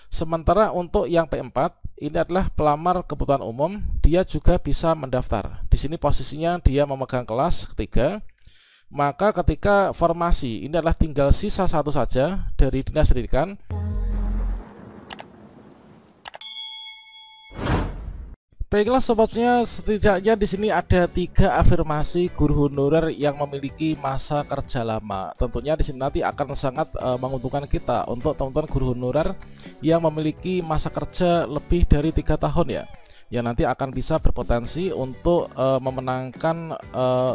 Sementara untuk yang P4 ini adalah pelamar kebutuhan umum, dia juga bisa mendaftar. Di sini posisinya dia memegang kelas ketiga. Maka ketika formasi ini adalah tinggal sisa satu saja dari Dinas Pendidikan. Baiklah sobatnya, setidaknya di sini ada 3 afirmasi guru honorer yang memiliki masa kerja lama. Tentunya di sini nanti akan sangat menguntungkan kita untuk teman-teman guru honorer yang memiliki masa kerja lebih dari 3 tahun ya, yang nanti akan bisa berpotensi untuk memenangkan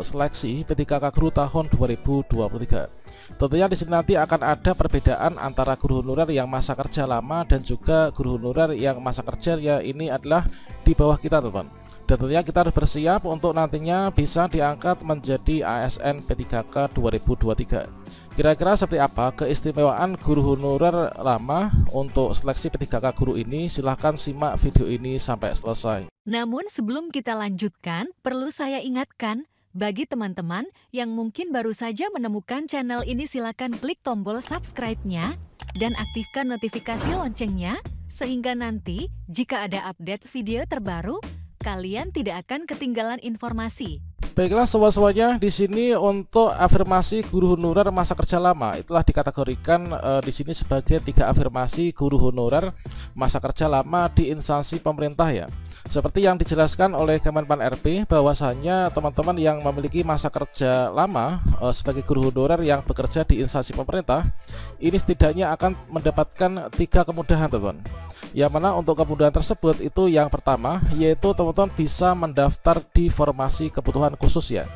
seleksi P3K Guru tahun 2023. Tentunya di sini nanti akan ada perbedaan antara guru honorer yang masa kerja lama dan juga guru honorer yang masa kerja ya ini adalah di bawah kita teman-teman. Dan tentunya kita harus bersiap untuk nantinya bisa diangkat menjadi ASN P3K 2023. Kira-kira seperti apa keistimewaan guru honorer lama untuk seleksi P3K Guru ini? Silahkan simak video ini sampai selesai. Namun sebelum kita lanjutkan, perlu saya ingatkan, bagi teman-teman yang mungkin baru saja menemukan channel ini, silakan klik tombol subscribe-nya dan aktifkan notifikasi loncengnya, sehingga nanti jika ada update video terbaru, kalian tidak akan ketinggalan informasi. Baiklah sobat-sobatnya, di sini untuk afirmasi guru honorer masa kerja lama itulah dikategorikan di sini sebagai 3 afirmasi guru honorer masa kerja lama di instansi pemerintah ya. Seperti yang dijelaskan oleh Kemenpan RB, bahwasanya teman-teman yang memiliki masa kerja lama sebagai guru honorer yang bekerja di instansi pemerintah ini setidaknya akan mendapatkan 3 kemudahan teman-teman. Yang mana untuk kemudahan tersebut itu yang pertama yaitu teman-teman bisa mendaftar di formasi kebutuhan khusus ya.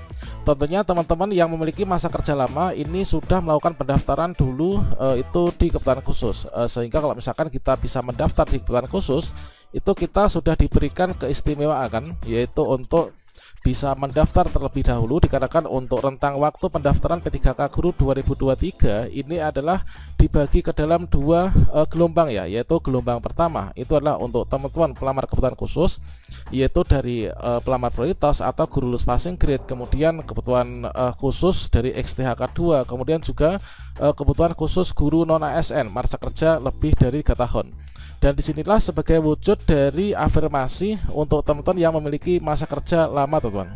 Tentunya teman-teman yang memiliki masa kerja lama ini sudah melakukan pendaftaran dulu itu di kebutuhan khusus, sehingga kalau misalkan kita bisa mendaftar di kebutuhan khusus itu kita sudah diberikan keistimewaan kan, yaitu untuk bisa mendaftar terlebih dahulu, dikarenakan untuk rentang waktu pendaftaran P3K Guru 2023 ini adalah dibagi ke dalam 2 gelombang ya, yaitu gelombang pertama itu adalah untuk teman-teman pelamar kebutuhan khusus, yaitu dari pelamar prioritas atau guru lulus passing grade, kemudian kebutuhan khusus dari XTHK 2, kemudian juga kebutuhan khusus guru non ASN masa kerja lebih dari 3 tahun. Dan disinilah sebagai wujud dari afirmasi untuk teman-teman yang memiliki masa kerja lama teman-teman.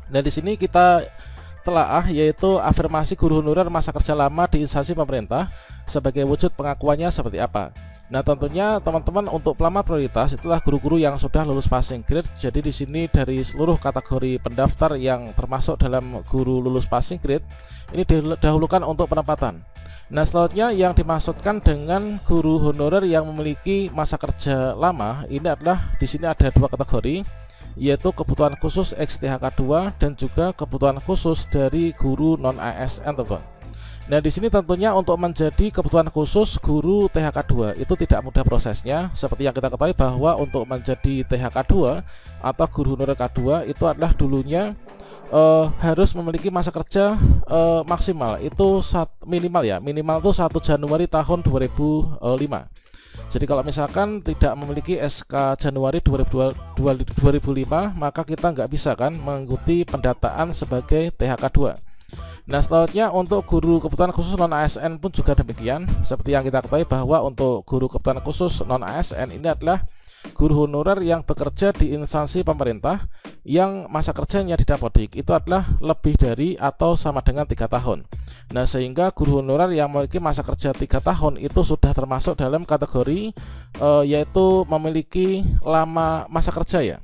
Dan di sini kita telaah yaitu afirmasi guru honorer masa kerja lama di instansi pemerintah sebagai wujud pengakuannya seperti apa. Nah tentunya teman-teman untuk pelamar prioritas itulah guru-guru yang sudah lulus passing grade. Jadi di sini dari seluruh kategori pendaftar yang termasuk dalam guru lulus passing grade ini didahulukan untuk penempatan. Nah selanjutnya yang dimaksudkan dengan guru honorer yang memiliki masa kerja lama ini adalah di sini ada 2 kategori, yaitu kebutuhan khusus XTHK 2 dan juga kebutuhan khusus dari guru non ASN teman. Nah di sini tentunya untuk menjadi kebutuhan khusus guru THK 2 itu tidak mudah prosesnya. Seperti yang kita ketahui bahwa untuk menjadi THK 2 atau guru honorer K2 itu adalah dulunya harus memiliki masa kerja maksimal itu minimal ya, minimal itu 1 Januari tahun 2005. Jadi kalau misalkan tidak memiliki SK Januari 2005 maka kita nggak bisa kan mengikuti pendataan sebagai THK 2. Nah selanjutnya untuk guru kebutuhan khusus non ASN pun juga demikian. Seperti yang kita ketahui bahwa untuk guru kebutuhan khusus non ASN ini adalah guru honorer yang bekerja di instansi pemerintah yang masa kerjanya di Dapodik itu adalah lebih dari atau sama dengan 3 tahun. Nah sehingga guru honorer yang memiliki masa kerja 3 tahun itu sudah termasuk dalam kategori yaitu memiliki lama masa kerja ya.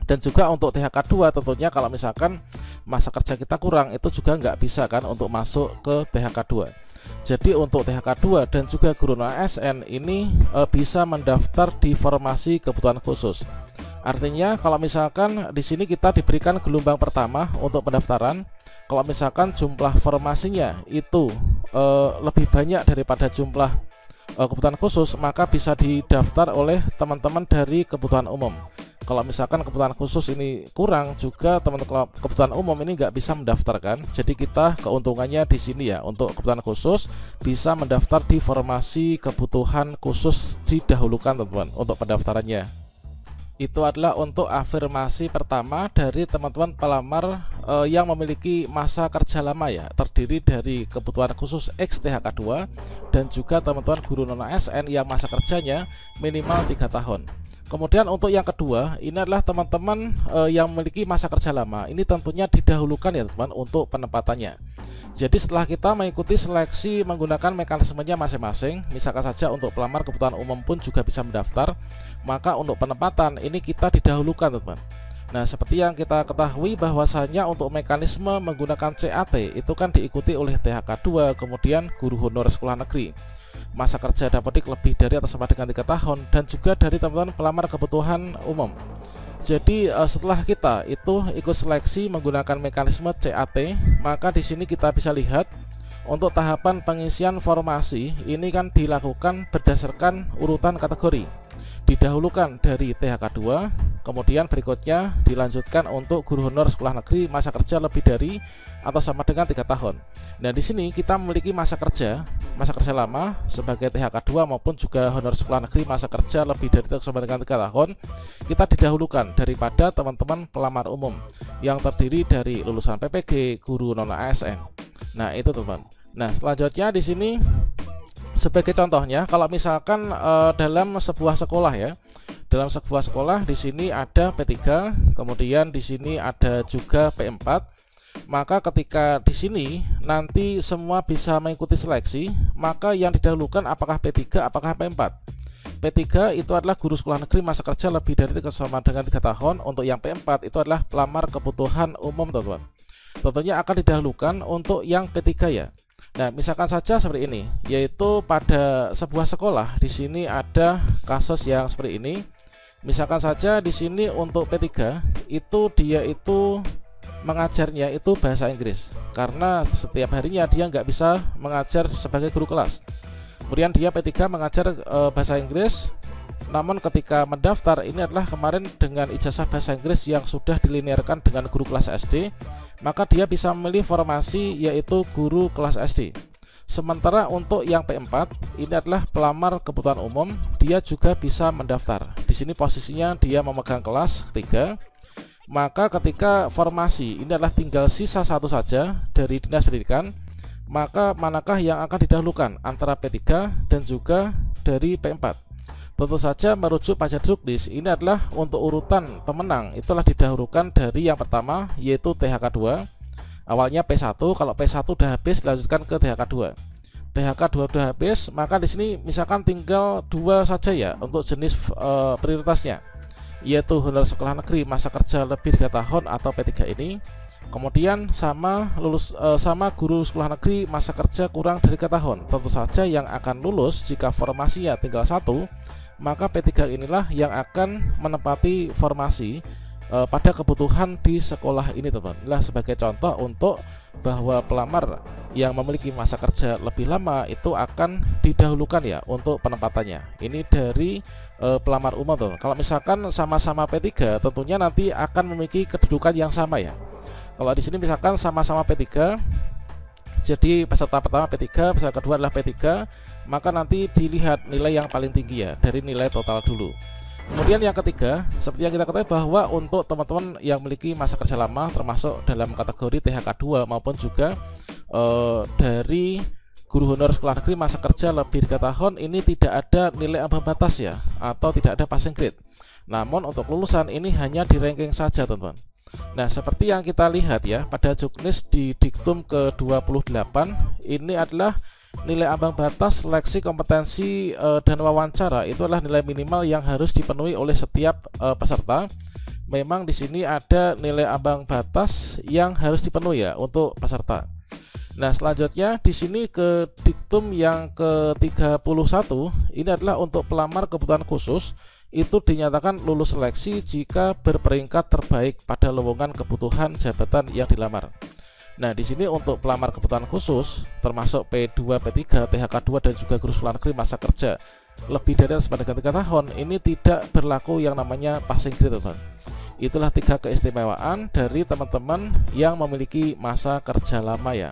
Dan juga untuk THK 2 tentunya kalau misalkan masa kerja kita kurang itu juga nggak bisa kan untuk masuk ke THK 2. Jadi untuk THK 2 dan juga guru non ASN ini bisa mendaftar di formasi kebutuhan khusus. Artinya kalau misalkan di sini kita diberikan gelombang pertama untuk pendaftaran, kalau misalkan jumlah formasinya itu lebih banyak daripada jumlah kebutuhan khusus, maka bisa didaftar oleh teman-teman dari kebutuhan umum. Kalau misalkan kebutuhan khusus ini kurang, juga teman-teman kebutuhan umum ini nggak bisa mendaftarkan. Jadi kita keuntungannya di sini ya, untuk kebutuhan khusus bisa mendaftar di formasi kebutuhan khusus didahulukan teman-teman untuk pendaftarannya. Itu adalah untuk afirmasi pertama dari teman-teman pelamar yang memiliki masa kerja lama ya, terdiri dari kebutuhan khusus X THK2 dan juga teman-teman guru non ASN yang masa kerjanya minimal 3 tahun. Kemudian untuk yang kedua, ini adalah teman-teman yang memiliki masa kerja lama. Ini tentunya didahulukan ya teman untuk penempatannya. Jadi setelah kita mengikuti seleksi menggunakan mekanismenya masing-masing, misalkan saja untuk pelamar kebutuhan umum pun juga bisa mendaftar, maka untuk penempatan ini kita didahulukan teman. Nah, seperti yang kita ketahui bahwasanya untuk mekanisme menggunakan CAT itu kan diikuti oleh THK2, kemudian guru honor sekolah negeri. Masa kerja dapodik lebih dari atau sama dengan 3 tahun, dan juga dari teman-teman pelamar kebutuhan umum. Jadi setelah kita itu ikut seleksi menggunakan mekanisme CAT, maka di sini kita bisa lihat untuk tahapan pengisian formasi ini kan dilakukan berdasarkan urutan kategori. Didahulukan dari THK2, kemudian berikutnya dilanjutkan untuk guru honor sekolah negeri masa kerja lebih dari atau sama dengan 3 tahun. Nah, di sini kita memiliki masa kerja lama sebagai THK2 maupun juga honor sekolah negeri masa kerja lebih dari atau sama dengan 3 tahun. Kita didahulukan daripada teman-teman pelamar umum yang terdiri dari lulusan PPG, guru non ASN. Nah, itu teman. Nah, selanjutnya di sini sebagai contohnya, kalau misalkan dalam sebuah sekolah ya, dalam sebuah sekolah di sini ada P3, kemudian di sini ada juga P4. Maka ketika di sini nanti semua bisa mengikuti seleksi, maka yang didahulukan apakah P3 apakah P4. P3 itu adalah guru sekolah negeri masa kerja lebih dari sama dengan 3 tahun. Untuk yang P4 itu adalah pelamar kebutuhan umum teman-teman. Tentunya akan didahulukan untuk yang P3 ya. Nah, misalkan saja seperti ini, yaitu pada sebuah sekolah di sini ada kasus yang seperti ini. Misalkan saja di sini untuk P3 itu dia itu mengajarnya itu bahasa Inggris, karena setiap harinya dia nggak bisa mengajar sebagai guru kelas. Kemudian dia P3 mengajar bahasa Inggris, namun ketika mendaftar ini adalah kemarin dengan ijazah bahasa Inggris yang sudah dilinearkan dengan guru kelas SD, maka dia bisa memilih formasi yaitu guru kelas SD. Sementara untuk yang P4 ini adalah pelamar kebutuhan umum, dia juga bisa mendaftar. Di sini posisinya dia memegang kelas ketiga. Maka ketika formasi ini adalah tinggal sisa satu saja dari Dinas Pendidikan, maka manakah yang akan didahulukan antara P3 dan juga dari P4? Tentu saja merujuk pada Juknis, ini adalah untuk urutan pemenang itulah didahulukan dari yang pertama yaitu THK2. Awalnya P1, kalau P1 udah habis dilanjutkan ke THK2. THK2 udah habis, maka di sini misalkan tinggal 2 saja ya untuk jenis prioritasnya, yaitu honor sekolah negeri masa kerja lebih 3 tahun atau P3 ini. Kemudian sama guru sekolah negeri masa kerja kurang dari 3 tahun. Tentu saja yang akan lulus jika formasinya tinggal 1, maka P3 inilah yang akan menempati formasi pada kebutuhan di sekolah ini teman. Inilah sebagai contoh untuk bahwa pelamar yang memiliki masa kerja lebih lama itu akan didahulukan ya untuk penempatannya. Ini dari pelamar umum tuh. Kalau misalkan sama-sama P3 tentunya nanti akan memiliki kedudukan yang sama ya. Kalau di sini misalkan sama-sama P3, jadi peserta pertama P3, peserta kedua adalah P3, maka nanti dilihat nilai yang paling tinggi ya dari nilai total dulu. Kemudian yang ketiga, seperti yang kita ketahui bahwa untuk teman-teman yang memiliki masa kerja lama termasuk dalam kategori THK2 maupun juga dari guru honor sekolah negeri masa kerja lebih 3 tahun ini tidak ada nilai ambang batas ya, atau tidak ada passing grade. Namun untuk lulusan ini hanya di ranking saja teman-teman. Nah, seperti yang kita lihat ya pada Juknis di diktum ke-28 ini adalah nilai ambang batas seleksi kompetensi dan wawancara itu adalah nilai minimal yang harus dipenuhi oleh setiap peserta. Memang di sini ada nilai ambang batas yang harus dipenuhi ya untuk peserta. Nah, selanjutnya di sini ke diktum yang ke-31 ini adalah untuk pelamar kebutuhan khusus itu dinyatakan lulus seleksi jika berperingkat terbaik pada lowongan kebutuhan jabatan yang dilamar. Nah, di sini untuk pelamar kebutuhan khusus termasuk P2, P3, THK2 dan juga guru sekolah negeri masa kerja lebih dari atau sama dengan 3 tahun ini tidak berlaku yang namanya passing grade teman. Itulah 3 keistimewaan dari teman-teman yang memiliki masa kerja lama ya.